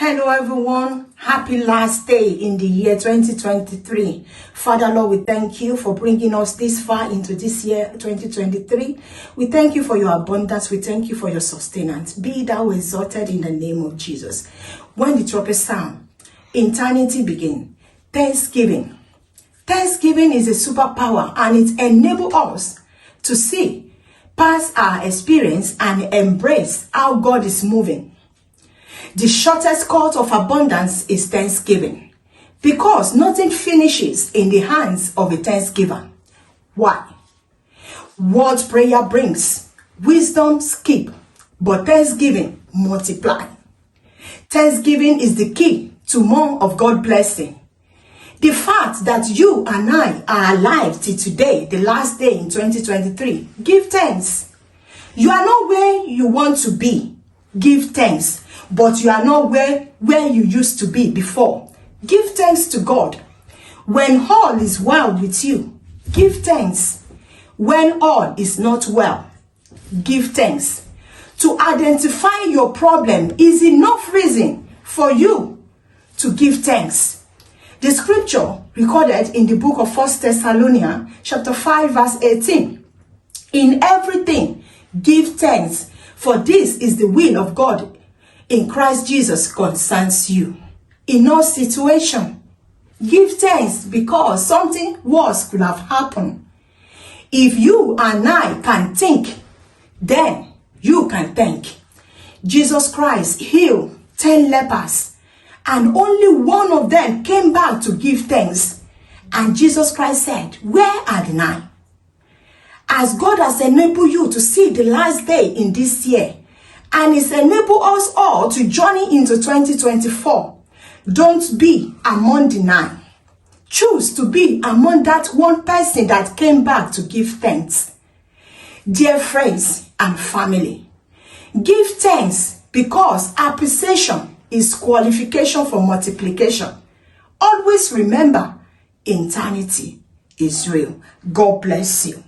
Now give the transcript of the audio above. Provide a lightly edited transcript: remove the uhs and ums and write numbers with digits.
Hello everyone, happy last day in the year 2023. Father Lord, we thank you for bringing us this far into this year 2023. We thank you for your abundance, we thank you for your sustenance. Be thou exalted in the name of Jesus. When the trumpet sound, eternity begin. Thanksgiving. Thanksgiving is a superpower and it enables us to see past our experience and embrace how God is moving. The shortest cut of abundance is thanksgiving, because nothing finishes in the hands of a thanksgiver. Why? What prayer brings, wisdom skip, but thanksgiving multiply. Thanksgiving is the key to more of God's blessing. The fact that you and I are alive till today, the last day in 2023, give thanks. You are not where you want to be, give thanks. But you are not where you used to be before. Give thanks to God. When all is well with you, give thanks. When all is not well, give thanks. To identify your problem is enough reason for you to give thanks. The scripture recorded in the book of 1 Thessalonians chapter 5 verse 18. In everything, give thanks, for this is the will of God in Christ Jesus concerns you. In all situation, give thanks, because something worse could have happened. If you and I can think, then you can thank. Jesus Christ healed 10 lepers, and only one of them came back to give thanks. And Jesus Christ said, "Where are the 9? As God has enabled you to see the last day in this year, and it's enabled us all to journey into 2024. Don't be among the 9. Choose to be among that one person that came back to give thanks. Dear friends and family, give thanks, because appreciation is qualification for multiplication. Always remember, eternity is real. God bless you.